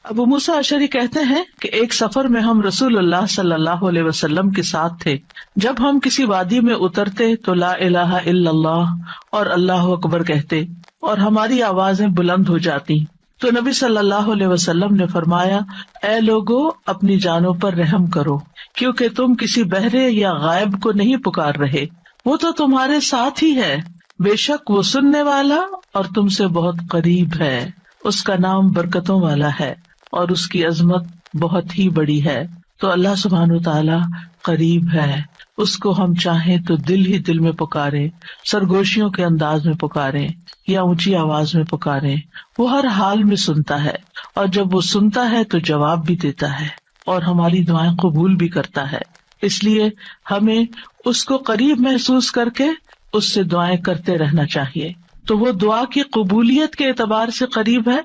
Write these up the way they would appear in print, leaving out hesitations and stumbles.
ابو موسیٰ اشعری کہتے ہیں کہ ایک سفر میں ہم رسول اللہ صلی اللہ علیہ وسلم کے ساتھ تھے. جب ہم کسی وادی میں اترتے تو لا الہ الا اللہ اور اللہ اکبر کہتے اور ہماری آوازیں بلند ہو جاتی. تو نبی صلی اللہ علیہ وسلم نے فرمایا، اے لوگو اپنی جانوں پر رحم کرو، کیونکہ تم کسی بہرے یا غائب کو نہیں پکار رہے، وہ تو تمہارے ساتھ ہی ہے. بے شک وہ سننے والا اور تم سے بہت قریب ہے. اس کا نام برکتوں والا ہے اور اس کی عظمت بہت ہی بڑی ہے. تو اللہ سبحانہ وتعالی قریب ہے. اس کو ہم چاہیں تو دل ہی دل میں پکارے، سرگوشیوں کے انداز میں پکارے یا اونچی آواز میں پکارے، وہ ہر حال میں سنتا ہے، اور جب وہ سنتا ہے تو جواب بھی دیتا ہے اور ہماری دعائیں قبول بھی کرتا ہے. اس لیے ہمیں اس کو قریب محسوس کر کے اس سے دعائیں کرتے رہنا چاہیے. تو وہ دعا کی قبولیت کے اعتبار سے قریب ہے،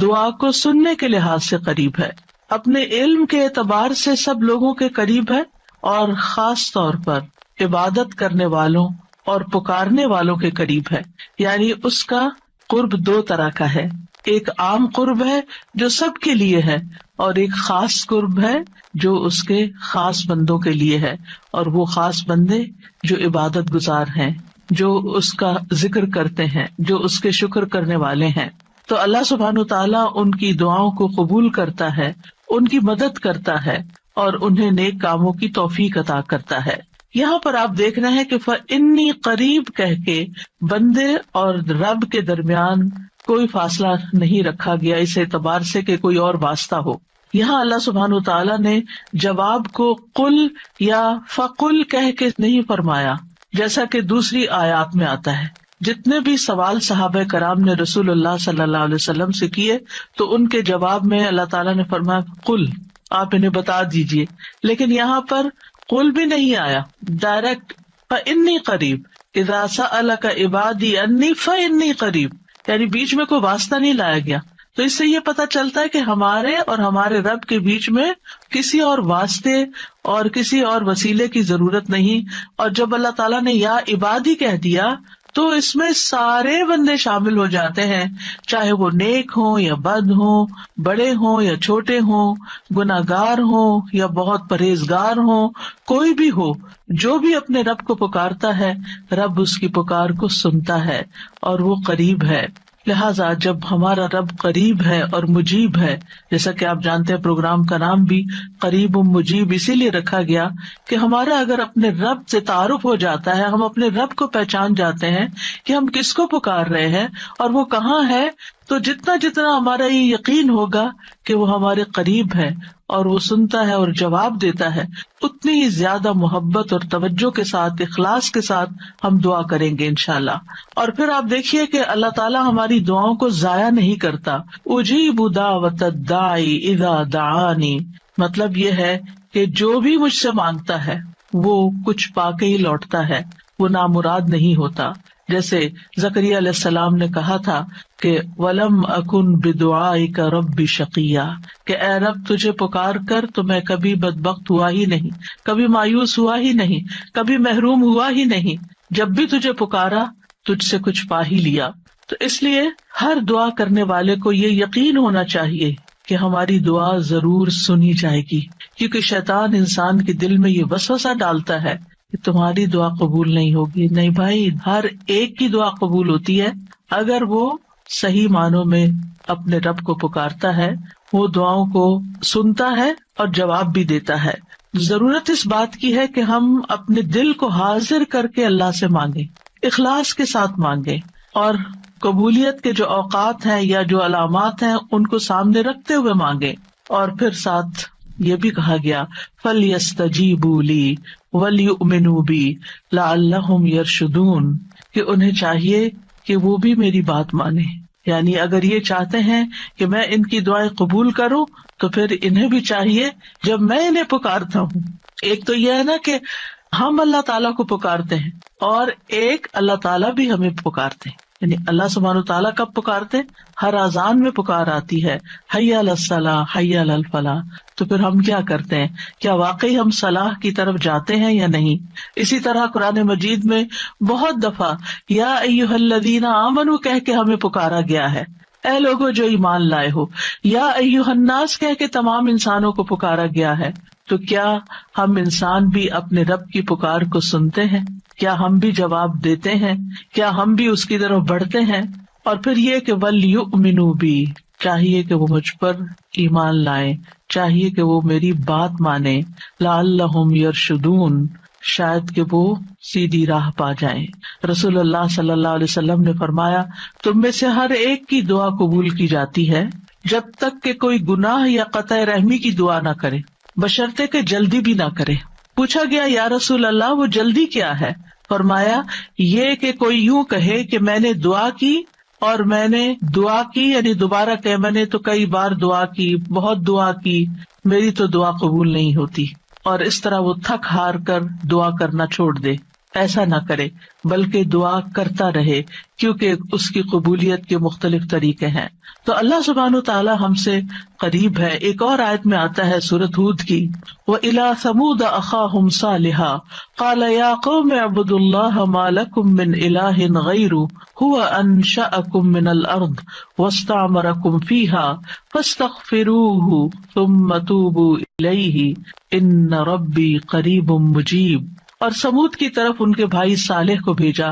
دعا کو سننے کے لحاظ سے قریب ہے، اپنے علم کے اعتبار سے سب لوگوں کے قریب ہے، اور خاص طور پر عبادت کرنے والوں اور پکارنے والوں کے قریب ہے. یعنی اس کا قرب دو طرح کا ہے، ایک عام قرب ہے جو سب کے لیے ہے، اور ایک خاص قرب ہے جو اس کے خاص بندوں کے لیے ہے. اور وہ خاص بندے جو عبادت گزار ہیں، جو اس کا ذکر کرتے ہیں، جو اس کے شکر کرنے والے ہیں. تو اللہ سبحانہ تعالیٰ ان کی دعاؤں کو قبول کرتا ہے، ان کی مدد کرتا ہے اور انہیں نیک کاموں کی توفیق عطا کرتا ہے. یہاں پر آپ دیکھ رہے ہیں کہ فَإِنِّي قریب کہہ کے بندے اور رب کے درمیان کوئی فاصلہ نہیں رکھا گیا اس اعتبار سے کہ کوئی اور واسطہ ہو. یہاں اللہ سبحانہ تعالیٰ نے جواب کو قل یا فقل کہہ کے نہیں فرمایا، جیسا کہ دوسری آیات میں آتا ہے. جتنے بھی سوال صحابہ کرام نے رسول اللہ صلی اللہ علیہ وسلم سے کیے تو ان کے جواب میں اللہ تعالیٰ نے فرمایا قل، آپ انہیں بتا دیجئے. لیکن یہاں پر قل بھی نہیں آیا، ڈائریکٹ فإنی قریب، اذا سألک عبادی انی فإنی قریب، یعنی بیچ میں کوئی واسطہ نہیں لایا گیا. تو اس سے یہ پتہ چلتا ہے کہ ہمارے اور ہمارے رب کے بیچ میں کسی اور واسطے اور کسی اور وسیلے کی ضرورت نہیں. اور جب اللہ تعالیٰ نے یا عبادی کہہ دیا تو اس میں سارے بندے شامل ہو جاتے ہیں، چاہے وہ نیک ہوں یا بد ہوں، بڑے ہوں یا چھوٹے ہوں، گناہگار ہوں یا بہت پرہیزگار ہوں، کوئی بھی ہو، جو بھی اپنے رب کو پکارتا ہے رب اس کی پکار کو سنتا ہے اور وہ قریب ہے. لہٰذا جب ہمارا رب قریب ہے اور مجیب ہے، جیسا کہ آپ جانتے ہیں پروگرام کا نام بھی قریب و مجیب اسی لیے رکھا گیا کہ ہمارا اگر اپنے رب سے تعارف ہو جاتا ہے، ہم اپنے رب کو پہچان جاتے ہیں کہ ہم کس کو پکار رہے ہیں اور وہ کہاں ہے، تو جتنا جتنا ہمارا یہ یقین ہوگا کہ وہ ہمارے قریب ہے اور وہ سنتا ہے اور جواب دیتا ہے، اتنی ہی زیادہ محبت اور توجہ کے ساتھ، اخلاص کے ساتھ ہم دعا کریں گے انشاءاللہ. اور پھر آپ دیکھیے کہ اللہ تعالیٰ ہماری دعاؤں کو ضائع نہیں کرتا. اجیب دعوت الداعی اذا دعانی، مطلب یہ ہے کہ جو بھی مجھ سے مانگتا ہے وہ کچھ پا کے ہی لوٹتا ہے، وہ نامراد نہیں ہوتا. جیسے زکریا علیہ السلام نے کہا تھا کہ وَلَمْ أَكُنْ بِدُعَائِكَ رَبِّ شَقِيًّا، کہ اے رب تجھے پکار کر تو میں کبھی بدبخت ہوا ہی نہیں، کبھی مایوس ہوا ہی نہیں، کبھی محروم ہوا ہی نہیں. جب بھی تجھے پکارا تجھ سے کچھ پا ہی لیا. تو اس لیے ہر دعا کرنے والے کو یہ یقین ہونا چاہیے کہ ہماری دعا ضرور سنی جائے گی، کیونکہ شیطان انسان کے دل میں یہ وسوسہ ڈالتا ہے کہ تمہاری دعا قبول نہیں ہوگی. نہیں بھائی، ہر ایک کی دعا قبول ہوتی ہے اگر وہ صحیح معنوں میں اپنے رب کو پکارتا ہے، وہ دعاؤں کو سنتا ہے اور جواب بھی دیتا ہے. ضرورت اس بات کی ہے کہ ہم اپنے دل کو حاضر کر کے اللہ سے مانگیں، اخلاص کے ساتھ مانگیں، اور قبولیت کے جو اوقات ہیں یا جو علامات ہیں ان کو سامنے رکھتے ہوئے مانگیں. اور پھر ساتھ یہ بھی کہا گیا فَلْيَسْتَجِيبُوا لِي وَلْيُؤْمِنُوا بِي لَعَلَّهُمْ يَرْشُدُونَ، کہ انہیں چاہیے کہ وہ بھی میری بات مانیں. یعنی اگر یہ چاہتے ہیں کہ میں ان کی دعائیں قبول کروں تو پھر انہیں بھی چاہیے جب میں انہیں پکارتا ہوں، ایک تو یہ ہے نا کہ ہم اللہ تعالیٰ کو پکارتے ہیں، اور ایک اللہ تعالیٰ بھی ہمیں پکارتے ہیں. یعنی اللہ سبحانہ تعالیٰ کب پکارتے؟ ہر اذان میں پکار آتی ہے، حی علی الصلاح حی علی الفلاح. تو پھر ہم کیا کرتے ہیں؟ کیا واقعی ہم صلاح کی طرف جاتے ہیں یا نہیں؟ اسی طرح قرآن مجید میں بہت دفعہ یا ایھا الذین آمنوا کہہ کے ہمیں پکارا گیا ہے. اے لوگو جو ایمان لائے ہو، یا ایھا الناس کہہ کے تمام انسانوں کو پکارا گیا ہے، تو کیا ہم انسان بھی اپنے رب کی پکار کو سنتے ہیں؟ کیا ہم بھی جواب دیتے ہیں؟ کیا ہم بھی اس کی طرف بڑھتے ہیں؟ اور پھر یہ کہ وَلْيُؤْمِنُوا بِی، چاہیے کہ وہ مجھ پر ایمان لائیں، چاہیے کہ وہ میری بات مانیں، لعلہم یرشدون، شاید کہ وہ سیدھی راہ پا جائیں۔ رسول اللہ صلی اللہ علیہ وسلم نے فرمایا، تم میں سے ہر ایک کی دعا قبول کی جاتی ہے جب تک کہ کوئی گناہ یا قطع رحمی کی دعا نہ کرے، بشرطے کہ جلدی بھی نہ کرے۔ پوچھا گیا یا رسول اللہ وہ جلدی کیا ہے؟ فرمایا یہ کہ کوئی یوں کہے کہ میں نے دعا کی اور میں نے دعا کی، یعنی دوبارہ کہ میں نے تو کئی بار دعا کی، بہت دعا کی، میری تو دعا قبول نہیں ہوتی، اور اس طرح وہ تھک ہار کر دعا کرنا چھوڑ دے۔ ایسا نہ کرے بلکہ دعا کرتا رہے، کیونکہ اس کی قبولیت کے مختلف طریقے ہیں۔ تو اللہ سبحانہ وتعالی ہم سے قریب ہے۔ ایک اور آیت میں آتا ہے سورۃ ہود کی، وَإِلَىٰ ثَمُودَ أَخَاهُمْ صَالِحًا قَالَ يَا قَوْمِ اعْبُدُوا اللَّهَ مَا لَكُم مِّنْ إِلَٰهٍ غَيْرُهُ هُوَ أَنشَأَكُم مِّنَ الْأَرْضِ وَاسْتَعْمَرَكُم فِيهَا فَاسْتَغْفِرُوهُ ثُمَّ تُوبُوا إِلَيْهِ إِنَّ رَبِّي قَرِيبٌ مُّجِيبٌ۔ اور سمود کی طرف ان کے بھائی صالح کو بھیجا،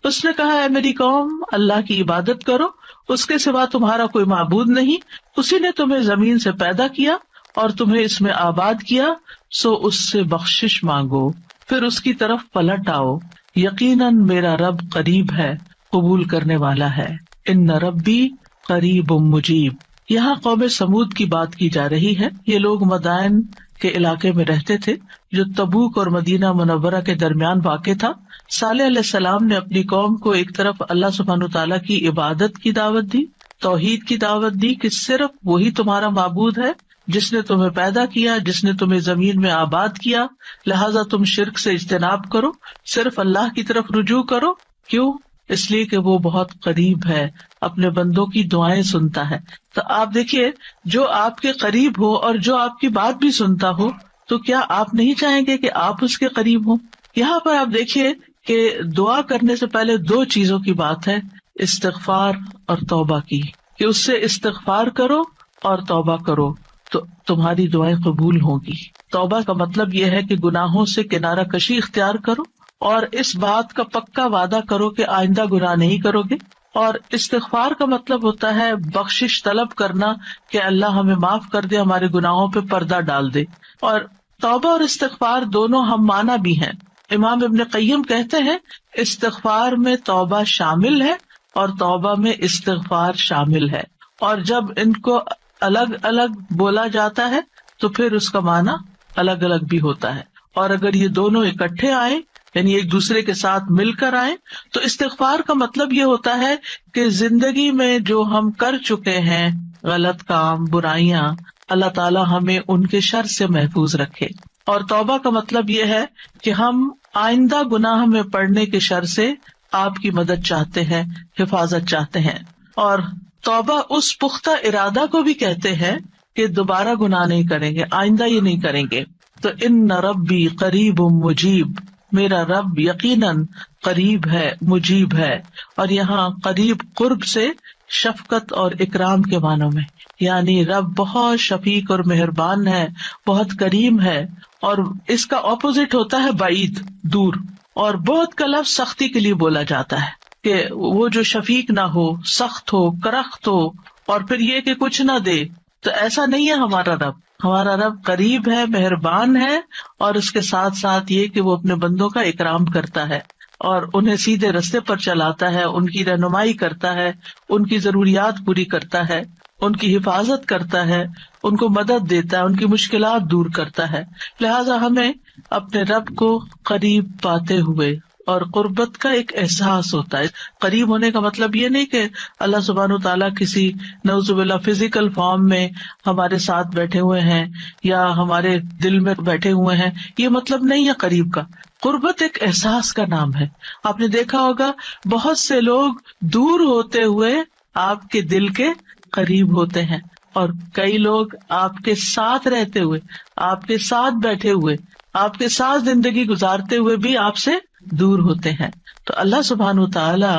اس نے کہا اے میری قوم، اللہ کی عبادت کرو، اس کے سوا تمہارا کوئی معبود نہیں، اسی نے تمہیں زمین سے پیدا کیا اور تمہیں اس میں آباد کیا، سو اس سے بخشش مانگو، پھر اس کی طرف پلٹ آؤ، یقیناً میرا رب قریب ہے، قبول کرنے والا ہے۔ ان ربی قریب مجیب۔ یہاں قوم سمود کی بات کی جا رہی ہے۔ یہ لوگ مدائن کے علاقے میں رہتے تھے جو تبوک اور مدینہ منورہ کے درمیان واقع تھا۔ صالح علیہ السلام نے اپنی قوم کو ایک طرف اللہ سبحانہ تعالیٰ کی عبادت کی دعوت دی، توحید کی دعوت دی کہ صرف وہی تمہارا معبود ہے جس نے تمہیں پیدا کیا، جس نے تمہیں زمین میں آباد کیا، لہٰذا تم شرک سے اجتناب کرو، صرف اللہ کی طرف رجوع کرو۔ کیوں؟ اس لیے کہ وہ بہت قریب ہے، اپنے بندوں کی دعائیں سنتا ہے۔ تو آپ دیکھیے، جو آپ کے قریب ہو اور جو آپ کی بات بھی سنتا ہو، تو کیا آپ نہیں چاہیں گے کہ آپ اس کے قریب ہوں؟ یہاں پر آپ دیکھیے کہ دعا کرنے سے پہلے دو چیزوں کی بات ہے، استغفار اور توبہ کی، کہ اس سے استغفار کرو اور توبہ کرو تو تمہاری دعائیں قبول ہوں گی۔ توبہ کا مطلب یہ ہے کہ گناہوں سے کنارہ کشی اختیار کرو اور اس بات کا پکا وعدہ کرو کہ آئندہ گناہ نہیں کرو گے، اور استغفار کا مطلب ہوتا ہے بخشش طلب کرنا کہ اللہ ہمیں معاف کر دے، ہمارے گناہوں پہ پردہ ڈال دے۔ اور توبہ اور استغفار دونوں ہم معنی بھی ہیں۔ امام ابن قیم کہتے ہیں استغفار میں توبہ شامل ہے اور توبہ میں استغفار شامل ہے، اور جب ان کو الگ الگ بولا جاتا ہے تو پھر اس کا معنی الگ الگ بھی ہوتا ہے، اور اگر یہ دونوں اکٹھے آئیں یعنی ایک دوسرے کے ساتھ مل کر آئیں تو استغفار کا مطلب یہ ہوتا ہے کہ زندگی میں جو ہم کر چکے ہیں غلط کام، برائیاں، اللہ تعالی ہمیں ان کے شر سے محفوظ رکھے، اور توبہ کا مطلب یہ ہے کہ ہم آئندہ گناہ میں پڑنے کے شر سے آپ کی مدد چاہتے ہیں، حفاظت چاہتے ہیں۔ اور توبہ اس پختہ ارادہ کو بھی کہتے ہیں کہ دوبارہ گناہ نہیں کریں گے، آئندہ یہ نہیں کریں گے۔ تو ان ربی قریب مجیب، میرا رب یقیناً قریب ہے، مجیب ہے، اور یہاں قریب قرب سے شفقت اور اکرام کے معنوں میں، یعنی رب بہت شفیق اور مہربان ہے، بہت کریم ہے، اور اس کا اپوزٹ ہوتا ہے بعید، دور، اور بہت کا لفظ سختی کے لیے بولا جاتا ہے کہ وہ جو شفیق نہ ہو، سخت ہو، کرخت ہو، اور پھر یہ کہ کچھ نہ دے، تو ایسا نہیں ہے ہمارا رب۔ ہمارا رب قریب ہے، مہربان ہے، اور اس کے ساتھ ساتھ یہ کہ وہ اپنے بندوں کا اکرام کرتا ہے اور انہیں سیدھے رستے پر چلاتا ہے، ان کی رہنمائی کرتا ہے، ان کی ضروریات پوری کرتا ہے، ان کی حفاظت کرتا ہے، ان کو مدد دیتا ہے، ان کی مشکلات دور کرتا ہے۔ لہٰذا ہمیں اپنے رب کو قریب پاتے ہوئے، اور قربت کا ایک احساس ہوتا ہے۔ قریب ہونے کا مطلب یہ نہیں کہ اللہ سبحانہ تعالیٰ کسی نعوذ باللہ فزیکل فارم میں ہمارے ساتھ بیٹھے ہوئے ہیں یا ہمارے دل میں بیٹھے ہوئے ہیں، یہ مطلب نہیں ہے قریب کا۔ قربت ایک احساس کا نام ہے۔ آپ نے دیکھا ہوگا بہت سے لوگ دور ہوتے ہوئے آپ کے دل کے قریب ہوتے ہیں، اور کئی لوگ آپ کے ساتھ رہتے ہوئے، آپ کے ساتھ بیٹھے ہوئے، آپ کے ساتھ زندگی گزارتے ہوئے بھی آپ سے دور ہوتے ہیں۔ تو اللہ سبحانہ تعالی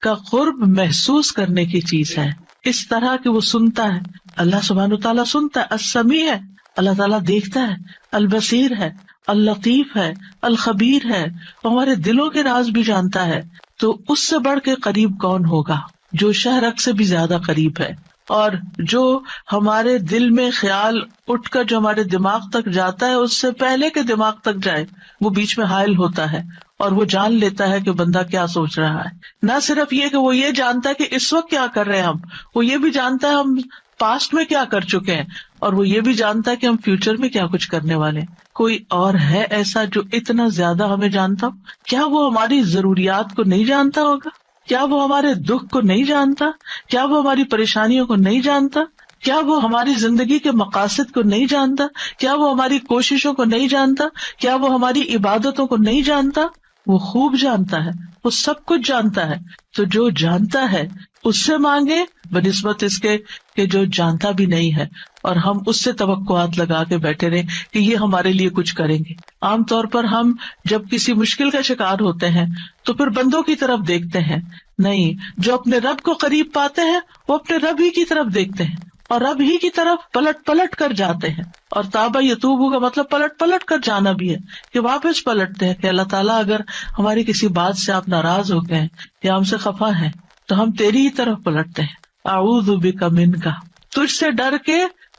کا قرب محسوس کرنے کی چیز ہے، اس طرح کہ وہ سنتا ہے. اللہ سبحانہ تعالیٰ سنتا ہے، السمیع ہے، اللہ تعالیٰ دیکھتا ہے، البصیر ہے، اللطیف ہے، الخبیر ہے، ہمارے دلوں کے راز بھی جانتا ہے. تو اس سے بڑھ کے قریب کون ہوگا جو شہرک سے بھی زیادہ قریب ہے، اور جو ہمارے دل میں خیال اٹھ کر جو ہمارے دماغ تک جاتا ہے اس سے پہلے کہ دماغ تک جائے وہ بیچ میں حائل ہوتا ہے اور وہ جان لیتا ہے کہ بندہ کیا سوچ رہا ہے. نہ صرف یہ کہ وہ یہ جانتا ہے کہ اس وقت کیا کر رہے ہیں ہم، وہ یہ بھی جانتا ہے ہم پاسٹ میں کیا کر چکے ہیں، اور وہ یہ بھی جانتا ہے کہ ہم فیوچر میں کیا کچھ کرنے والے ہیں. کوئی اور ہے ایسا جو اتنا زیادہ ہمیں جانتا ہو؟ کیا وہ ہماری ضروریات کو نہیں جانتا ہوگا؟ کیا وہ ہمارے دکھ کو نہیں جانتا؟ کیا وہ ہماری پریشانیوں کو نہیں جانتا؟ کیا وہ ہماری زندگی کے مقاصد کو نہیں جانتا؟ کیا وہ ہماری کوششوں کو نہیں جانتا؟ کیا وہ ہماری عبادتوں کو نہیں جانتا؟ وہ خوب جانتا ہے، وہ سب کچھ جانتا ہے. تو جو جانتا ہے اس سے مانگے بنسبت اس کے کہ جو جانتا بھی نہیں ہے اور ہم اس سے توقعات لگا کے بیٹھے رہے کہ یہ ہمارے لیے کچھ کریں گے. عام طور پر ہم جب کسی مشکل کا شکار ہوتے ہیں تو پھر بندوں کی طرف دیکھتے ہیں، نہیں، جو اپنے رب کو قریب پاتے ہیں وہ اپنے رب ہی کی طرف دیکھتے ہیں اور رب ہی کی طرف پلٹ پلٹ کر جاتے ہیں. اور تابا یتوبو کا مطلب پلٹ پلٹ کر جانا بھی ہے کہ واپس پلٹتے ہیں کہ اللہ تعالیٰ اگر ہماری کسی بات سے آپ ناراض ہو گئے یا ہم سے خفا ہیں تو ہم تیری ہی طرف پلٹتے ہیں. اعوذ بک منک، تجھ سے ڈر کے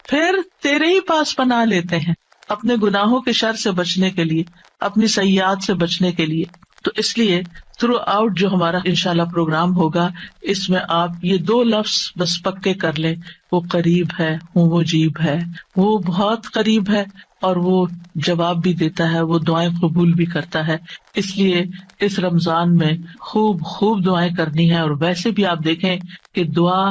پھر تیرے ہی پاس پناہ لیتے ہیں اپنے گناہوں کے شر سے بچنے کے لیے، اپنی سیئات سے بچنے کے لیے. تو اس لیے تھرو آؤٹ جو ہمارا انشاءاللہ پروگرام ہوگا اس میں آپ یہ 2 لفظ بس پکے کر لیں، وہ قریب ہے، وہ مجیب ہے، وہ بہت قریب ہے اور وہ جواب بھی دیتا ہے، وہ دعائیں قبول بھی کرتا ہے. اس لیے اس رمضان میں خوب خوب دعائیں کرنی ہے. اور ویسے بھی آپ دیکھیں کہ دعا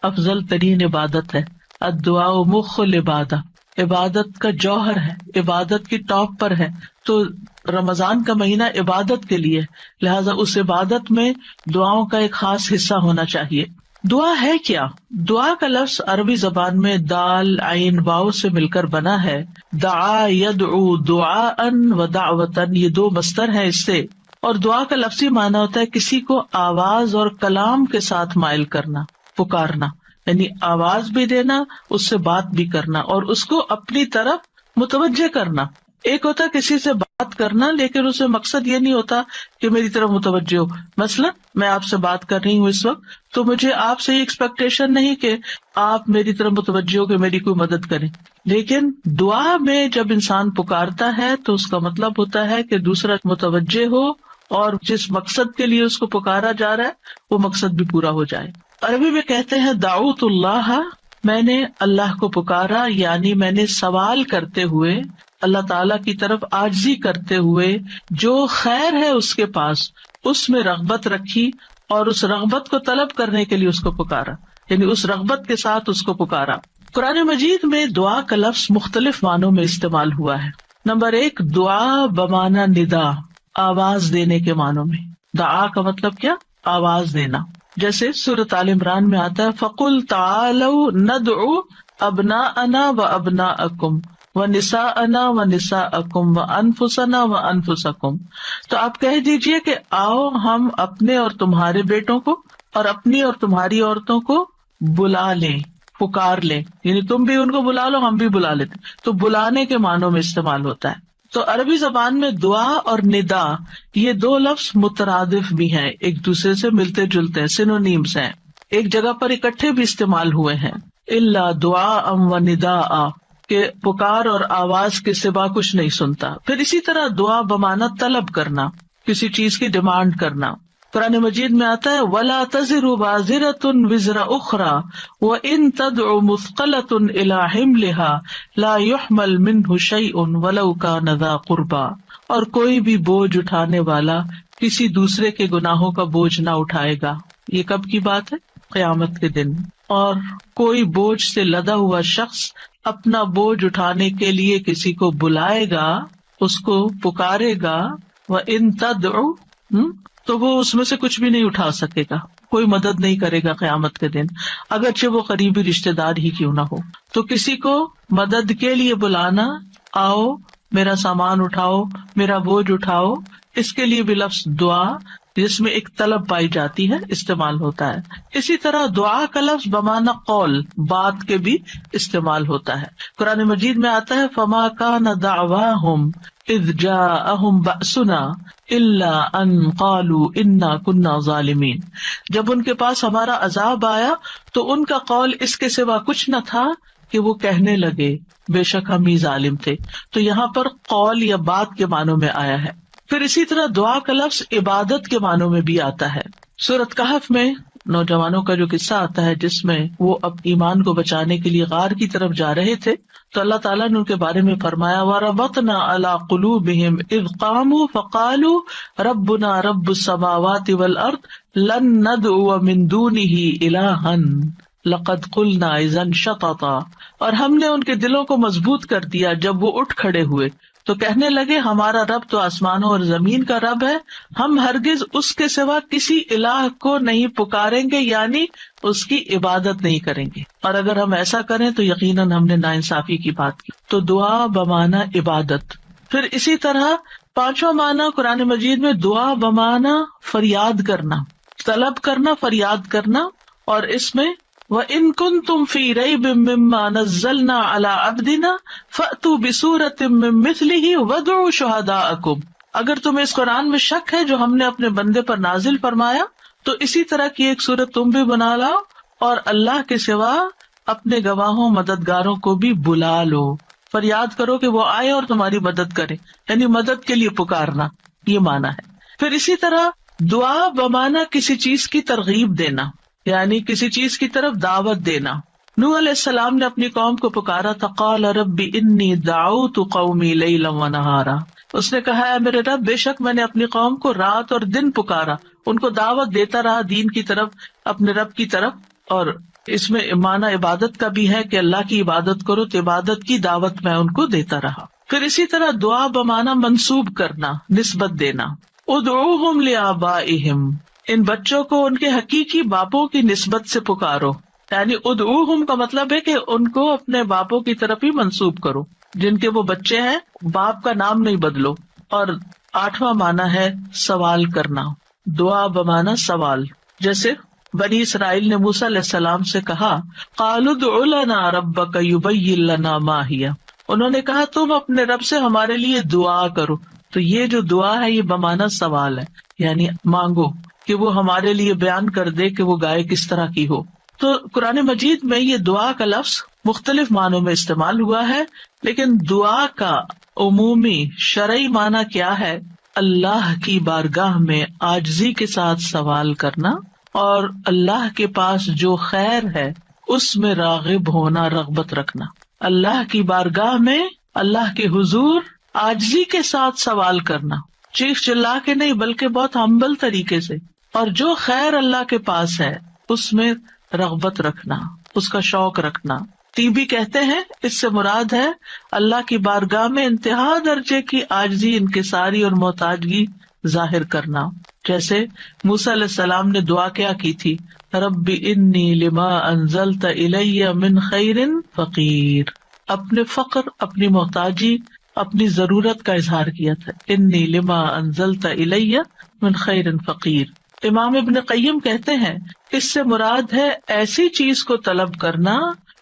افضل ترین عبادت ہے. الدعاء مخ العبادہ، عبادت کا جوہر ہے، عبادت کی ٹاپ پر ہے. تو رمضان کا مہینہ عبادت کے لیے، لہٰذا اس عبادت میں دعاؤں کا ایک خاص حصہ ہونا چاہیے. دعا ہے کیا؟ دعا کا لفظ عربی زبان میں دال عین واو سے مل کر بنا ہے. دعا یدعو دعاء و دعوتن، یہ 2 مصدر ہیں اس سے. اور دعا کا لفظی معنی ہوتا ہے کسی کو آواز اور کلام کے ساتھ مائل کرنا، پکارنا، یعنی آواز بھی دینا، اس سے بات بھی کرنا اور اس کو اپنی طرف متوجہ کرنا. ایک ہوتا کسی سے بات کرنا لیکن اس میں مقصد یہ نہیں ہوتا کہ میری طرف متوجہ ہو. مثلا میں آپ سے بات کر رہی ہوں اس وقت تو مجھے آپ سے یہ ایکسپیکٹیشن نہیں کہ آپ میری طرف متوجہ ہو کہ میری کوئی مدد کریں. لیکن دعا میں جب انسان پکارتا ہے تو اس کا مطلب ہوتا ہے کہ دوسرا متوجہ ہو اور جس مقصد کے لیے اس کو پکارا جا رہا ہے وہ مقصد بھی پورا ہو جائے. عربی میں کہتے ہیں دعوت اللہ، میں نے اللہ کو پکارا، یعنی میں نے سوال کرتے ہوئے اللہ تعالیٰ کی طرف عاجزی کرتے ہوئے جو خیر ہے اس کے پاس اس میں رغبت رکھی اور اس رغبت کو طلب کرنے کے لیے اس کو پکارا، یعنی اس رغبت کے ساتھ اس کو پکارا. قرآن مجید میں دعا کا لفظ مختلف معنوں میں استعمال ہوا ہے. نمبر 1 دعا بمعنی ندا، آواز دینے کے معنوں میں. دعا کا مطلب کیا؟ آواز دینا. جیسے سورۃ آل عمران میں آتا ہے فَقُلْ تَعَالَوْا نَدْعُ أَبْنَاءَنَا وَأَبْنَاءَكُمْ وَنِسَاءَنَا وَنِسَاءَكُمْ وَأَنفُسَنَا وَأَنفُسَكُمْ. تو آپ کہہ دیجئے کہ آؤ ہم اپنے اور تمہارے بیٹوں کو اور اپنی اور تمہاری عورتوں کو بلا لیں، پکار لیں، یعنی تم بھی ان کو بلا لو ہم بھی بلا لیتے. تو بلانے کے معنوں میں استعمال ہوتا ہے. تو عربی زبان میں دعا اور ندا یہ 2 لفظ مترادف بھی ہیں، ایک دوسرے سے ملتے جلتے ہیں، سینونیمز ہیں، ایک جگہ پر اکٹھے بھی استعمال ہوئے ہیں. الا دعاء و نداء، کہ پکار اور آواز کے سوا کچھ نہیں سنتا. پھر اسی طرح دعا بمعنی طلب کرنا، کسی چیز کی ڈیمانڈ کرنا. قرآن مجید میں آتا ہے وَلَا تَزِرُ وَازِرَةٌ وِزْرَ أُخْرَى وَإِن تَدْعُ مُثْقَلَةٌ إِلَىٰ حِمْلِهَا لَا يُحْمَلْ مِنْهُ شَيْءٌ وَلَوْ كَانَ ذَا قُرْبَىٰ. اور کوئی بھی بوجھ اٹھانے والا کسی دوسرے کے گناہوں کا بوجھ نہ اٹھائے گا. یہ کب کی بات ہے؟ قیامت کے دن. اور کوئی بوجھ سے لدا ہوا شخص اپنا بوجھ اٹھانے کے لیے کسی کو بلائے گا، اس کو پکارے گا، وَإِن تَدْعُ، تو وہ اس میں سے کچھ بھی نہیں اٹھا سکے گا، کوئی مدد نہیں کرے گا قیامت کے دن، اگرچہ وہ قریبی رشتہ دار ہی کیوں نہ ہو. تو کسی کو مدد کے لیے بلانا، آؤ میرا سامان اٹھاؤ، میرا بوجھ اٹھاؤ، اس کے لیے بھی لفظ دعا جس میں ایک طلب پائی جاتی ہے استعمال ہوتا ہے. اسی طرح دعا کا لفظ بمعنی قول بات کے بھی استعمال ہوتا ہے. قرآن مجید میں آتا ہے فما کان دعواہم اذ جاءہم بأسنا الا ان قالوا انا کنا ظالمین. جب ان کے پاس ہمارا عذاب آیا تو ان کا قول اس کے سوا کچھ نہ تھا کہ وہ کہنے لگے بے شک ہم ہی ظالم تھے. تو یہاں پر قول یا بات کے معنوں میں آیا ہے. پھر اسی طرح دعا کا لفظ عبادت کے معنوں میں بھی آتا ہے. سورۃ کہف میں نوجوانوں کا جو قصہ آتا ہے جس میں وہ اب ایمان کو بچانے کے لیے غار کی طرف جا رہے تھے تو اللہ تعالیٰ نے ان کے بارے میں فرمایا وَرَبَطْنَا عَلَىٰ قُلُوبِهِمْ إِذْ قَامُوا فَقَالُوا رَبُّنَا رَبُّ السَّمَاوَاتِ وَالْأَرْضِ لَن نَّدْعُوَ مِن دُونِهِ إِلَٰهًا لَقَدْ قُلْنَا إِذًا شَطَطًا. اور ہم نے ان کے دلوں کو مضبوط کر دیا جب وہ اٹھ کھڑے ہوئے تو کہنے لگے ہمارا رب تو آسمانوں اور زمین کا رب ہے، ہم ہرگز اس کے سوا کسی الہ کو نہیں پکاریں گے، یعنی اس کی عبادت نہیں کریں گے، اور اگر ہم ایسا کریں تو یقیناً ہم نے ناانصافی کی بات کی. تو دعا بمعنی عبادت. پھر اسی طرح پانچواں معنی قرآن مجید میں دعا بمعنی فریاد کرنا، طلب کرنا، فریاد کرنا. اور اس میں وَإِن كُنتُمْ فِي رَيْبٍ مِّمَّا نَزَّلْنَا عَلَىٰ عَبْدِنَا فَأْتُوا بِسُورَةٍ مِّن مِّثْلِهِ وَادْعُوا شُهَدَاءَكُمْ. اگر تمہیں اس قرآن میں شک ہے جو ہم نے اپنے بندے پر نازل فرمایا تو اسی طرح کی ایک سورت تم بھی بنا لاؤ اور اللہ کے سوا اپنے گواہوں مددگاروں کو بھی بلا لو. فریاد کرو کہ وہ آئے اور تمہاری مدد کرے، یعنی مدد کے لیے پکارنا، یہ معنی ہے. پھر اسی طرح دعا بمعنی کسی چیز کی ترغیب دینا، یعنی کسی چیز کی طرف دعوت دینا. نوح علیہ السلام نے اپنی قوم کو پکارا تھا قال رب انی دعوت قومی لیلا ونہارا. اس نے کہا ہے میرے رب بے شک میں نے اپنی قوم کو رات اور دن پکارا، ان کو دعوت دیتا رہا دین کی طرف، اپنے رب کی طرف. اور اس میں معنی عبادت کا بھی ہے کہ اللہ کی عبادت کرو، تو عبادت کی دعوت میں ان کو دیتا رہا. پھر اسی طرح دعا بمعنی منسوب کرنا، نسبت دینا. ادعوہم لآبائہم، ان بچوں کو ان کے حقیقی باپوں کی نسبت سے پکارو. یعنی ادعوہم کا مطلب ہے کہ ان کو اپنے باپوں کی طرف ہی منسوب کرو، جن کے وہ بچے ہیں باپ کا نام نہیں بدلو. اور آٹھواں معنی ہے سوال کرنا، دعا بمعنی سوال. جیسے بنی اسرائیل نے موسیٰ علیہ السلام سے کہا قالوا ادع لنا ربک یبین لنا ما ہی، انہوں نے کہا تم اپنے رب سے ہمارے لیے دعا کرو. تو یہ جو دعا ہے یہ بمعنی سوال ہے، یعنی مانگو کہ وہ ہمارے لیے بیان کر دے کہ وہ گائے کس طرح کی ہو. تو قرآن مجید میں یہ دعا کا لفظ مختلف معنوں میں استعمال ہوا ہے، لیکن دعا کا عمومی شرعی معنی کیا ہے؟ اللہ کی بارگاہ میں عاجزی کے ساتھ سوال کرنا اور اللہ کے پاس جو خیر ہے اس میں راغب ہونا، رغبت رکھنا. اللہ کی بارگاہ میں اللہ کے حضور عاجزی کے ساتھ سوال کرنا، چیخ چلا کے نہیں بلکہ بہت ہمبل طریقے سے. اور جو خیر اللہ کے پاس ہے اس میں رغبت رکھنا، اس کا شوق رکھنا. طیبی کہتے ہیں اس سے مراد ہے اللہ کی بارگاہ میں انتہا درجے کی عاجزی، انکساری اور محتاجگی ظاہر کرنا. جیسے موسیٰ علیہ السلام نے دعا کیا کی تھی رب انی لما انزلت الی من خیر فقیر. اپنے فقر، اپنی محتاجی، اپنی ضرورت کا اظہار کیا تھا. انی لما انزلت الی من خیر فقیر. امام ابن قیم کہتے ہیں اس سے مراد ہے ایسی چیز کو طلب کرنا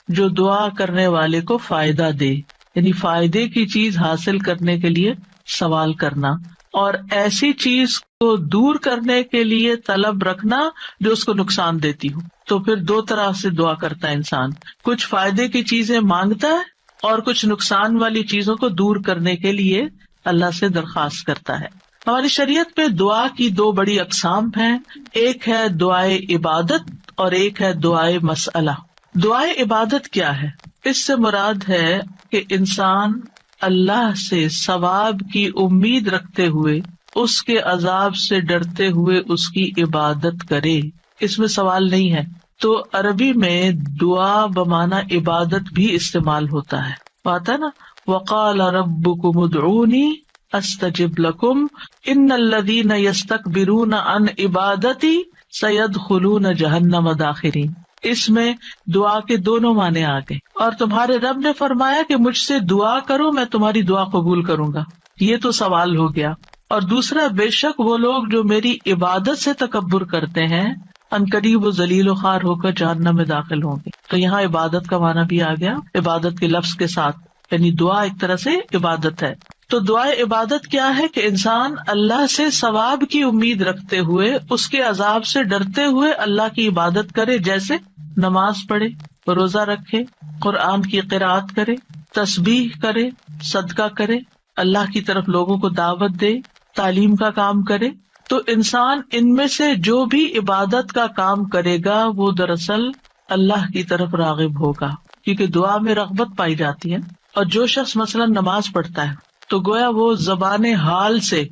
جو دعا کرنے والے کو فائدہ دے، یعنی فائدے کی چیز حاصل کرنے کے لیے سوال کرنا، اور ایسی چیز کو دور کرنے کے لیے طلب رکھنا جو اس کو نقصان دیتی ہو. تو پھر دو طرح سے دعا کرتا ہے انسان، کچھ فائدے کی چیزیں مانگتا ہے اور کچھ نقصان والی چیزوں کو دور کرنے کے لیے اللہ سے درخواست کرتا ہے. ہماری شریعت میں دعا کی دو بڑی اقسام ہیں، ایک ہے دعائے عبادت اور ایک ہے دعائے مسئلہ. دعائے عبادت کیا ہے؟ اس سے مراد ہے کہ انسان اللہ سے ثواب کی امید رکھتے ہوئے، اس کے عذاب سے ڈرتے ہوئے اس کی عبادت کرے، اس میں سوال نہیں ہے. تو عربی میں دعا بمعنی عبادت بھی استعمال ہوتا ہے. آتا نا وقال ربکم ادعونی استجب لکم ان الذین یستکبرون عن عبادتی سیدخلون جہنم داخرین. اس میں دعا کے دونوں معنی آ گئے. اور تمہارے رب نے فرمایا کہ مجھ سے دعا کرو میں تمہاری دعا قبول کروں گا. یہ تو سوال ہو گیا. اور دوسرا بے شک وہ لوگ جو میری عبادت سے تکبر کرتے ہیں عنقریب و ذلیل و خوار ہو کر جہنم میں داخل ہوں گے. تو یہاں عبادت کا معنی بھی آ گیا عبادت کے لفظ کے ساتھ، یعنی دعا ایک طرح سے عبادت ہے. تو دعائے عبادت کیا ہے کہ انسان اللہ سے ثواب کی امید رکھتے ہوئے اس کے عذاب سے ڈرتے ہوئے اللہ کی عبادت کرے، جیسے نماز پڑھے، روزہ رکھے، قرآن کی قرأت کرے، تسبیح کرے، صدقہ کرے، اللہ کی طرف لوگوں کو دعوت دے، تعلیم کا کام کرے. تو انسان ان میں سے جو بھی عبادت کا کام کرے گا وہ دراصل اللہ کی طرف راغب ہوگا، کیونکہ دعا میں رغبت پائی جاتی ہے. اور جو شخص مثلا نماز پڑھتا ہے تو گویا وہ زبان حال سے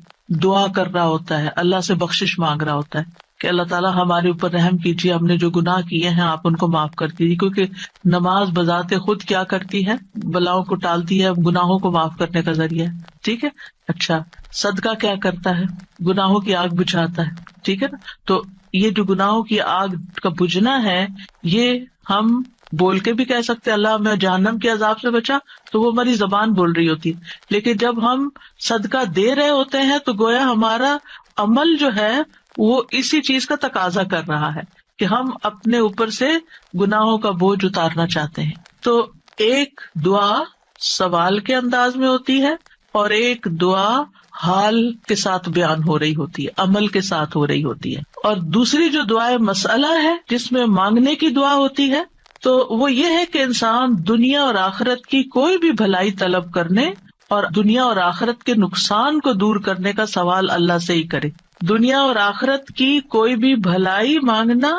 دعا کر رہا ہوتا ہے، اللہ سے بخشش مانگ رہا ہوتا ہے کہ اللہ تعالیٰ ہمارے اوپر رحم کیجیے، ہم نے جو گناہ کیے ہیں آپ ان کو معاف کر دیجیے. کیونکہ نماز بذات خود کیا کرتی ہے؟ بلاؤں کو ٹالتی ہے، گناہوں کو معاف کرنے کا ذریعہ ہے. ٹھیک ہے. اچھا، صدقہ کیا کرتا ہے؟ گناہوں کی آگ بجھاتا ہے. ٹھیک ہے نا. تو یہ جو گناہوں کی آگ کا بجھنا ہے، یہ ہم بول کے بھی کہہ سکتے اللہ میں جہنم کے عذاب سے بچا، تو وہ ہماری زبان بول رہی ہوتی ہے. لیکن جب ہم صدقہ دے رہے ہوتے ہیں تو گویا ہمارا عمل جو ہے وہ اسی چیز کا تقاضا کر رہا ہے کہ ہم اپنے اوپر سے گناہوں کا بوجھ اتارنا چاہتے ہیں. تو ایک دعا سوال کے انداز میں ہوتی ہے اور ایک دعا حال کے ساتھ بیان ہو رہی ہوتی ہے، عمل کے ساتھ ہو رہی ہوتی ہے. اور دوسری جو دعائے مسئلہ ہے جس میں مانگنے کی دعا ہوتی ہے، تو وہ یہ ہے کہ انسان دنیا اور آخرت کی کوئی بھی بھلائی طلب کرنے اور دنیا اور آخرت کے نقصان کو دور کرنے کا سوال اللہ سے ہی کرے. دنیا اور آخرت کی کوئی بھی بھلائی مانگنا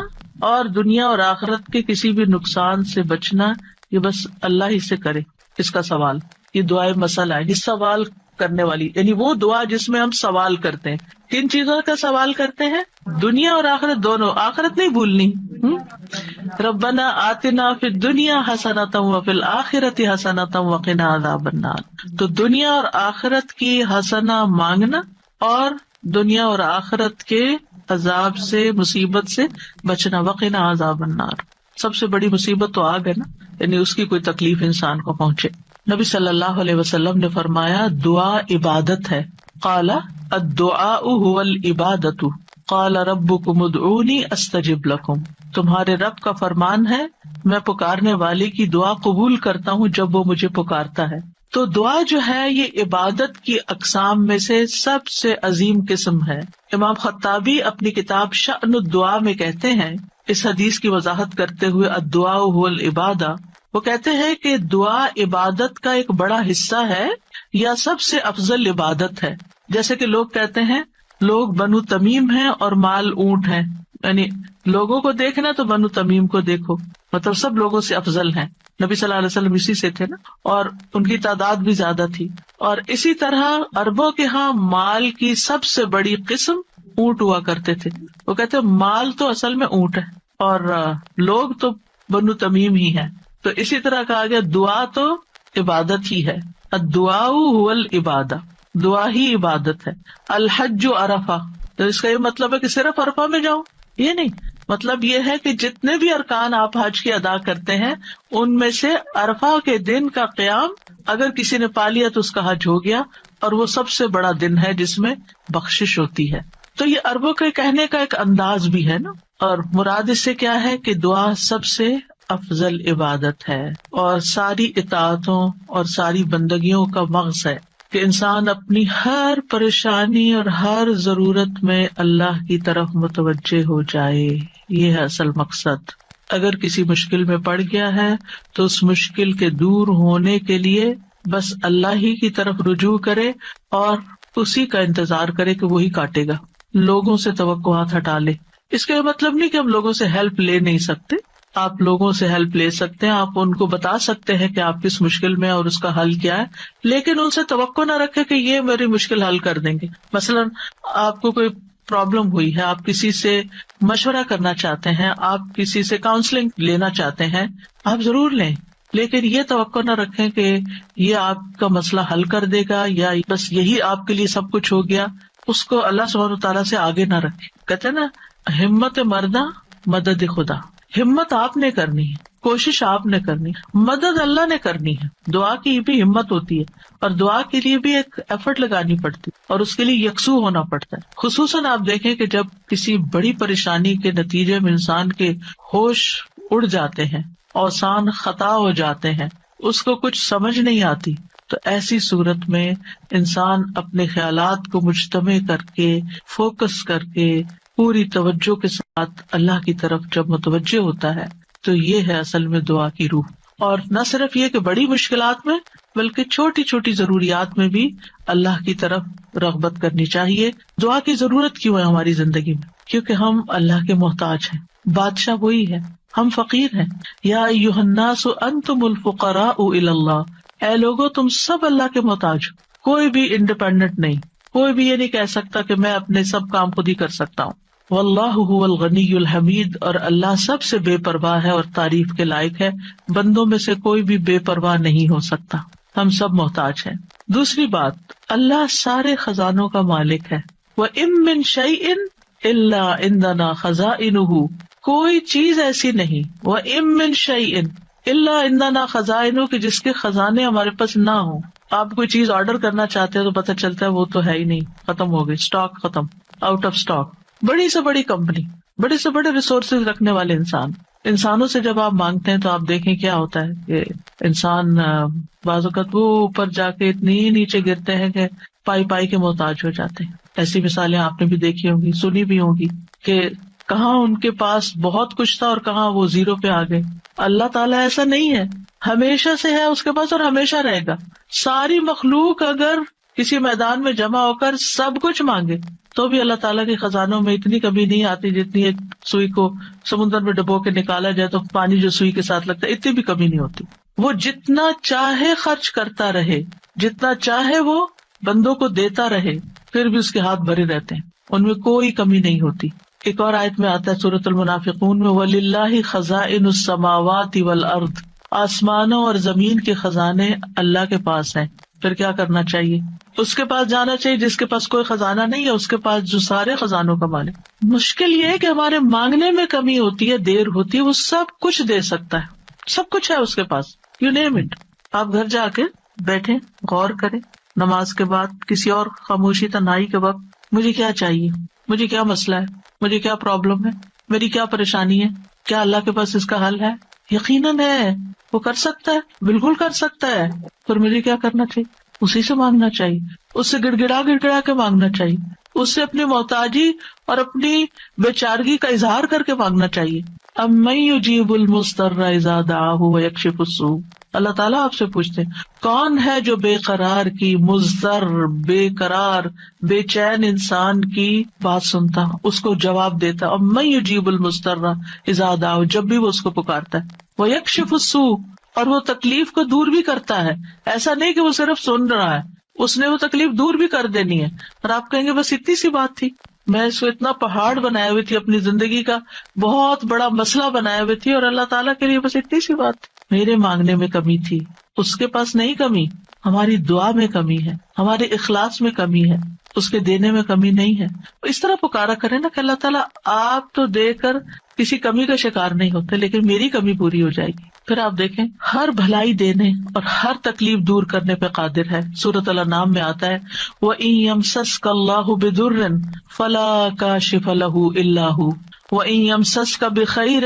اور دنیا اور آخرت کے کسی بھی نقصان سے بچنا، یہ بس اللہ ہی سے کرے اس کا سوال. یہ دعائے مسئلہ ہے، یہ سوال کرنے والی، یعنی وہ دعا جس میں ہم سوال کرتے ہیں. کن چیزوں کا سوال کرتے ہیں؟ دنیا اور آخرت دونوں. آخرت نہیں بھولنی. ربنا آتنا فی الدنیا حسنۃ وفی الآخرۃ حسنۃ وقنا عذاب النار. تو دنیا اور آخرت کی حسنہ مانگنا اور دنیا اور آخرت کے عذاب سے، مصیبت سے بچنا. وقنا عذاب النار، سب سے بڑی مصیبت تو آگ ہے نا، یعنی اس کی کوئی تکلیف انسان کو پہنچے. نبی صلی اللہ علیہ وسلم نے فرمایا دعا عبادت ہے. قال الدعاء هو العبادۃ قال ربکم ادعونی استجب لکم. تمہارے رب کا فرمان ہے میں پکارنے والے کی دعا قبول کرتا ہوں جب وہ مجھے پکارتا ہے. تو دعا جو ہے یہ عبادت کی اقسام میں سے سب سے عظیم قسم ہے. امام خطابی اپنی کتاب شأن الدعاء میں کہتے ہیں، اس حدیث کی وضاحت کرتے ہوئے الدعاء هو العبادہ، وہ کہتے ہیں کہ دعا عبادت کا ایک بڑا حصہ ہے یا سب سے افضل عبادت ہے. جیسے کہ لوگ کہتے ہیں لوگ بنو تمیم ہیں اور مال اونٹ ہیں، یعنی لوگوں کو دیکھنا تو بنو تمیم کو دیکھو، مطلب سب لوگوں سے افضل ہیں. نبی صلی اللہ علیہ وسلم اسی سے تھے نا، اور ان کی تعداد بھی زیادہ تھی. اور اسی طرح عربوں کے ہاں مال کی سب سے بڑی قسم اونٹ ہوا کرتے تھے. وہ کہتے ہیں مال تو اصل میں اونٹ ہے اور لوگ تو بنو تمیم ہی ہیں. تو اسی طرح کہا گیا دعا تو عبادت ہی ہے. الدعاء هو العبادہ، دعا ہی عبادت ہے. الحج عرفہ، تو اس کا یہ مطلب ہے کہ صرف عرفہ میں جاؤ، یہ نہیں. مطلب یہ ہے کہ جتنے بھی ارکان آپ حج کے ادا کرتے ہیں ان میں سے عرفہ کے دن کا قیام اگر کسی نے پا لیا تو اس کا حج ہو گیا، اور وہ سب سے بڑا دن ہے جس میں بخشش ہوتی ہے. تو یہ عربوں کے کہنے کا ایک انداز بھی ہے نا. اور مراد اس سے کیا ہے کہ دعا سب سے افضل عبادت ہے اور ساری اطاعتوں اور ساری بندگیوں کا مغز ہے کہ انسان اپنی ہر پریشانی اور ہر ضرورت میں اللہ کی طرف متوجہ ہو جائے. یہ ہے اصل مقصد. اگر کسی مشکل میں پڑ گیا ہے تو اس مشکل کے دور ہونے کے لیے بس اللہ ہی کی طرف رجوع کرے اور اسی کا انتظار کرے کہ وہی کاٹے گا. لوگوں سے توقعات ہٹا لے. اس کا یہ مطلب نہیں کہ ہم لوگوں سے ہیلپ لے نہیں سکتے. آپ لوگوں سے ہیلپ لے سکتے ہیں، آپ ان کو بتا سکتے ہیں کہ آپ کس مشکل میں اور اس کا حل کیا ہے، لیکن ان سے توقع نہ رکھے کہ یہ میری مشکل حل کر دیں گے. مثلاً آپ کو کوئی پرابلم ہوئی ہے، آپ کسی سے مشورہ کرنا چاہتے ہیں، آپ کسی سے کاؤنسلنگ لینا چاہتے ہیں، آپ ضرور لیں، لیکن یہ توقع نہ رکھیں کہ یہ آپ کا مسئلہ حل کر دے گا یا بس یہی آپ کے لیے سب کچھ ہو گیا. اس کو اللہ سبحانہ وتعالیٰ سے آگے نہ رکھیں. کہتے ہیں نا ہمت مردہ مدد خدا. ہمت آپ نے کرنی ہے، کوشش آپ نے کرنی، مدد اللہ نے کرنی ہے. دعا کی بھی ہمت ہوتی ہے اور دعا کے لیے بھی ایک ایفرٹ لگانی پڑتی ہے اور اس کے لیے یکسو ہونا پڑتا ہے. خصوصاً آپ دیکھیں کہ جب کسی بڑی پریشانی کے نتیجے میں انسان کے ہوش اڑ جاتے ہیں، اوسان خطا ہو جاتے ہیں، اس کو کچھ سمجھ نہیں آتی، تو ایسی صورت میں انسان اپنے خیالات کو مجتمع کر کے، فوکس کر کے، پوری توجہ کے ساتھ اللہ کی طرف جب متوجہ ہوتا ہے تو یہ ہے اصل میں دعا کی روح. اور نہ صرف یہ کہ بڑی مشکلات میں بلکہ چھوٹی چھوٹی ضروریات میں بھی اللہ کی طرف رغبت کرنی چاہیے. دعا کی ضرورت کیوں ہے ہماری زندگی میں؟ کیونکہ ہم اللہ کے محتاج ہیں، بادشاہ وہی ہے، ہم فقیر ہیں. یا ایھا الناس انتم الفقراء الی اللہ، اے لوگو تم سب اللہ کے محتاج ہو. کوئی بھی انڈیپینڈنٹ نہیں، کوئی بھی یہ نہیں کہہ سکتا کہ میں اپنے سب کام خود ہی کر سکتا ہوں. واللہ هو الغنی الحمید، اور اللہ سب سے بے پرواہ ہے اور تعریف کے لائق ہے. بندوں میں سے کوئی بھی بے پرواہ نہیں ہو سکتا، ہم سب محتاج ہیں. دوسری بات، اللہ سارے خزانوں کا مالک ہے. وَإِن مِّن شَيْءٍ إِلَّا عِندَنَا خَزَائِنُهُ، کوئی چیز ایسی نہیں، وَإِن مِّن شَيْءٍ إِلَّا عِندَنَا خَزَائِنُهُ، کہ جس کے خزانے ہمارے پاس نہ ہوں. آپ کوئی چیز آرڈر کرنا چاہتے ہیں تو پتہ چلتا ہے وہ تو ہے ہی نہیں، ختم ہو گئی، اسٹاک ختم، آؤٹ آف اسٹاک. بڑی سے بڑی کمپنی، بڑے سے بڑے ریسورسز رکھنے والے انسانوں سے جب آپ مانگتے ہیں تو آپ دیکھیں کیا ہوتا ہے کہ انسان بعض اوقات وہ اوپر جا کے اتنی نیچے گرتے ہیں کہ پائی پائی کے محتاج ہو جاتے ہیں. ایسی مثالیں آپ نے بھی دیکھی ہوں گی، سنی بھی ہوں گی کہ کہاں ان کے پاس بہت کچھ تھا اور کہاں وہ زیرو پہ آ گئے. اللہ تعالیٰ ایسا نہیں ہے، ہمیشہ سے ہے اس کے پاس اور ہمیشہ رہے گا. ساری مخلوق اگر کسی میدان میں جمع ہو کر سب کچھ مانگے تو بھی اللہ تعالیٰ کے خزانوں میں اتنی کمی نہیں آتی جتنی ایک سوئی کو سمندر میں ڈبو کے نکالا جائے تو پانی جو سوئی کے ساتھ لگتا ہے اتنی بھی کمی نہیں ہوتی. وہ جتنا چاہے خرچ کرتا رہے، جتنا چاہے وہ بندوں کو دیتا رہے، پھر بھی اس کے ہاتھ بھرے رہتے ہیں، ان میں کوئی کمی نہیں ہوتی. ایک اور آیت میں آتا ہے سورۃ المنافقون میں، وَلِلَّهِ خَزَائِنُ السَّمَاوَاتِ وَالْأَرْضِ، آسمانوں اور زمین کے خزانے اللہ کے پاس ہیں. پھر کیا کرنا چاہیے؟ اس کے پاس جانا چاہیے جس کے پاس کوئی خزانہ نہیں ہے، اس کے پاس جو سارے خزانوں کا مالک. مشکل یہ ہے کہ ہمارے مانگنے میں کمی ہوتی ہے، دیر ہوتی ہے. وہ سب کچھ دے سکتا ہے، سب کچھ ہے اس کے پاس، یو نیم اٹ. آپ گھر جا کے بیٹھیں، غور کریں، نماز کے بعد کسی اور خاموشی تنہائی کے وقت مجھے کیا چاہیے، مجھے کیا مسئلہ ہے، مجھے کیا پرابلم ہے، میری کیا پریشانی ہے، کیا اللہ کے پاس اس کا حل ہے؟ یقیناً ہے، وہ کر سکتا ہے، بالکل کر سکتا ہے. پھر مجھے کیا کرنا چاہیے؟ اسی سے مانگنا چاہیے، اس سے گڑ گڑا کے مانگنا چاہیے، اس سے اپنی محتاجی اور اپنی بیچارگی کا اظہار کر کے مانگنا چاہیے. امن یجیب المضطر اذا دعاہ ویکشف السوء، اللہ تعالیٰ آپ سے پوچھتے ہیں کون ہے جو بے قرار کی، مضطر، بے قرار، بے چین انسان کی بات سنتا، اس کو جواب دیتا. امن یجیب المضطر اذا دعاہ، جب بھی وہ اس کو پکارتا ہے، ویکشف السوء، اور وہ تکلیف کو دور بھی کرتا ہے. ایسا نہیں کہ وہ صرف سن رہا ہے، اس نے وہ تکلیف دور بھی کر دینی ہے. اور آپ کہیں گے بس اتنی سی بات تھی، میں اس کو اتنا پہاڑ بنائے ہوئی تھی، اپنی زندگی کا بہت بڑا مسئلہ بنائے ہوئے تھی، اور اللہ تعالیٰ کے لیے بس اتنی سی بات تھی. میرے مانگنے میں کمی تھی، اس کے پاس نہیں کمی. ہماری دعا میں کمی ہے، ہمارے اخلاص میں کمی ہے، اس کے دینے میں کمی نہیں ہے. اس طرح پکارا کرے نا کہ اللہ تعالیٰ آپ تو دے کر کسی کمی کا شکار نہیں ہوتے، لیکن میری کمی پوری ہو جائے گی. پھر آپ دیکھیں ہر بھلائی دینے اور ہر تکلیف دور کرنے پہ قادر ہے. سورۃ الانعام میں آتا ہے وَإِن يَمْسَسْكَ اللَّهُ بِضُرٍّ فَلَا كَاشِفَ لَهُ إِلَّا هُوَ وَإِن يَمْسَسْكَ بِخَيْرٍ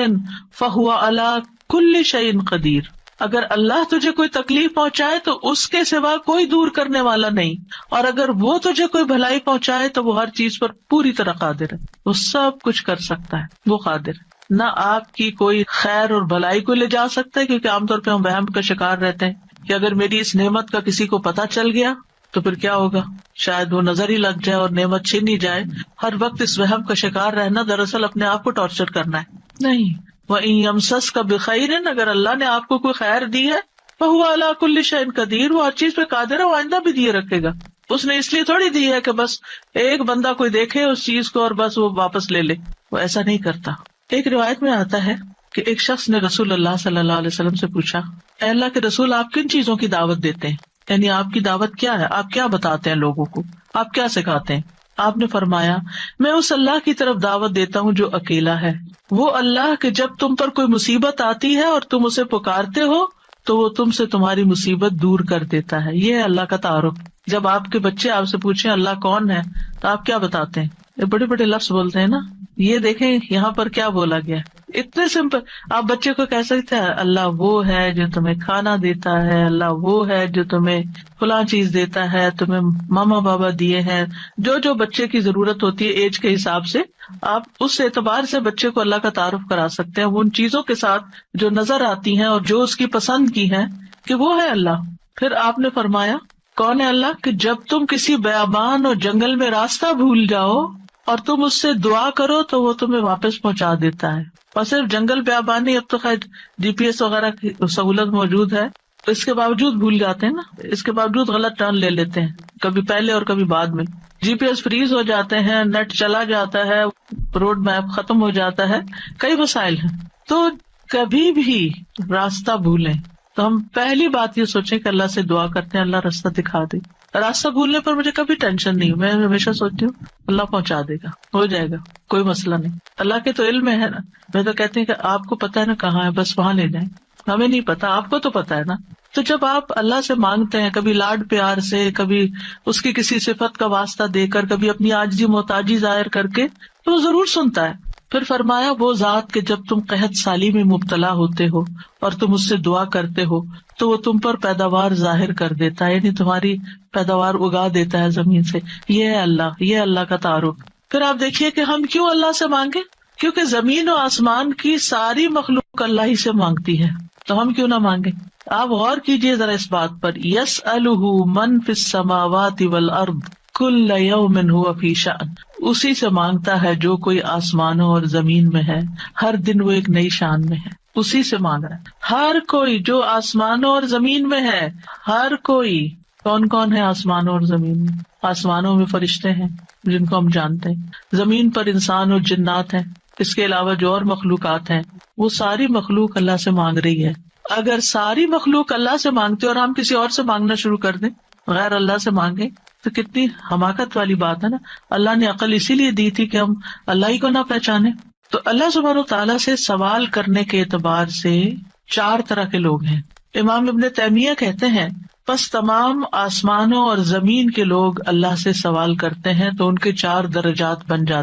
فَهُوَ عَلَى كُلِّ شَيْءٍ قَدِيرٌ. اگر اللہ تجھے کوئی تکلیف پہنچائے تو اس کے سوا کوئی دور کرنے والا نہیں، اور اگر وہ تجھے کوئی بھلائی پہنچائے تو وہ ہر چیز پر پوری طرح قادر ہے. وہ سب کچھ کر سکتا ہے، وہ قادر ہے. نہ آپ کی کوئی خیر اور بھلائی کو لے جا سکتا ہے، کیونکہ عام طور پہ ہم وہم کا شکار رہتے ہیں کہ اگر میری اس نعمت کا کسی کو پتہ چل گیا تو پھر کیا ہوگا، شاید وہ نظر ہی لگ جائے اور نعمت چھین ہی جائے. ہر وقت اس وہم کا شکار رہنا دراصل اپنے آپ کو ٹارچر کرنا ہے. نہیں، وَإِن يَمْسَسْكَ بِخَيْرٍ، اگر اللہ نے آپ کو کوئی خیر دی ہے، فَهُوَ عَلَى كُلِّ شَيْءٍ قَدِيرٌ، وہ ہر چیز پہ قادر ہے، وہ آئندہ بھی دیے رکھے گا. اس نے اس لیے تھوڑی دی ہے کہ بس ایک بندہ کوئی دیکھے اس چیز کو اور بس وہ واپس لے لے، وہ ایسا نہیں کرتا. ایک روایت میں آتا ہے کہ ایک شخص نے رسول اللہ صلی اللہ علیہ وسلم سے پوچھا، اے اللہ کے رسول، آپ کن چیزوں کی دعوت دیتے ہیں؟ یعنی آپ کی دعوت کیا ہے، آپ کیا بتاتے ہیں لوگوں کو، آپ کیا سکھاتے ہیں؟ آپ نے فرمایا میں اس اللہ کی طرف دعوت دیتا ہوں جو اکیلا ہے، وہ اللہ کہ جب تم پر کوئی مصیبت آتی ہے اور تم اسے پکارتے ہو تو وہ تم سے تمہاری مصیبت دور کر دیتا ہے. یہ ہے اللہ کا تعارف. جب آپ کے بچے آپ سے پوچھیں اللہ کون ہے تو آپ کیا بتاتے ہیں؟ یہ بڑے بڑے لفظ بولتے ہیں نا. یہ دیکھیں یہاں پر کیا بولا گیا، اتنے سمپل. آپ بچے کو کہہ سکتے ہیں اللہ وہ ہے جو تمہیں کھانا دیتا ہے، اللہ وہ ہے جو تمہیں فلاں چیز دیتا ہے، تمہیں ماما بابا دیے ہیں. جو جو بچے کی ضرورت ہوتی ہے ایج کے حساب سے آپ اس اعتبار سے بچے کو اللہ کا تعارف کرا سکتے ہیں، وہ ان چیزوں کے ساتھ جو نظر آتی ہیں اور جو اس کی پسند کی ہیں کہ وہ ہے اللہ. پھر آپ نے فرمایا کون ہے اللہ کہ جب تم کسی بیابان اور جنگل میں راستہ بھول جاؤ اور تم اس سے دعا کرو تو وہ تمہیں واپس پہنچا دیتا ہے. اور صرف جنگل بیابان نہیں، اب تو خیر GPS وغیرہ کی سہولت موجود ہے، اس کے باوجود بھول جاتے ہیں نا، اس کے باوجود غلط ٹرن لے لیتے ہیں، کبھی پہلے اور کبھی بعد میں. GPS فریز ہو جاتے ہیں، نیٹ چلا جاتا ہے، روڈ میپ ختم ہو جاتا ہے، کئی مسائل ہیں. تو کبھی بھی راستہ بھولیں تو ہم پہلی بات یہ سوچیں کہ اللہ سے دعا کرتے ہیں اللہ راستہ دکھا دے. راستہ بھولنے پر مجھے کبھی ٹینشن نہیں، میں ہمیشہ سوچتی ہوں اللہ پہنچا دے گا، ہو جائے گا، کوئی مسئلہ نہیں. اللہ کے تو علم ہے نا. میں تو کہتی ہوں کہ آپ کو پتا ہے نا کہاں ہے، بس وہاں لے جائیں. ہمیں نہیں پتا، آپ کو تو پتا ہے نا. تو جب آپ اللہ سے مانگتے ہیں کبھی لاڈ پیار سے، کبھی اس کی کسی صفت کا واسطہ دے کر، کبھی اپنی عاجزی محتاجی ظاہر کر کے، تو وہ ضرور سنتا ہے. پھر فرمایا وہ ذات کہ جب تم قحط سالی میں مبتلا ہوتے ہو اور تم اس سے دعا کرتے ہو تو وہ تم پر پیداوار ظاہر کر دیتا ہے، یعنی تمہاری پیداوار اگا دیتا ہے زمین سے. یہ ہے اللہ، یہ اللہ کا تعارف. پھر آپ دیکھیے کہ ہم کیوں اللہ سے مانگے، کیونکہ زمین و آسمان کی ساری مخلوق اللہ ہی سے مانگتی ہے، تو ہم کیوں نہ مانگے. آپ غور کیجیے ذرا اس بات پر، یسألہ من فی السماوات والارض کل یوم ھو فی شأن. اسی سے مانگتا ہے جو کوئی آسمانوں اور زمین میں ہے، ہر دن وہ ایک نئی شان میں ہے. اسی سے مانگ رہا ہے ہر کوئی جو آسمانوں اور زمین میں ہے، ہر کوئی. کون کون ہے آسمانوں اور زمین میں؟ آسمانوں میں فرشتے ہیں جن کو ہم جانتے ہیں، زمین پر انسان اور جنات ہیں، اس کے علاوہ جو اور مخلوقات ہیں، وہ ساری مخلوق اللہ سے مانگ رہی ہے. اگر ساری مخلوق اللہ سے مانگتے اور ہم کسی اور سے مانگنا شروع کر دیں، غیر اللہ سے مانگیں، تو کتنی حماقت والی بات ہے نا. اللہ نے عقل اسی لیے دی تھی کہ ہم اللہ ہی کو نہ پہچانے. تو اللہ سبحانہ وتعالیٰ سے سوال کرنے کے اعتبار سے 4 طرح کے لوگ ہیں. امام ابن تیمیہ کہتے ہیں پس تمام آسمانوں اور زمین کے لوگ اللہ سے سوال کرتے ہیں تو ان کے 4 درجات بن جاتے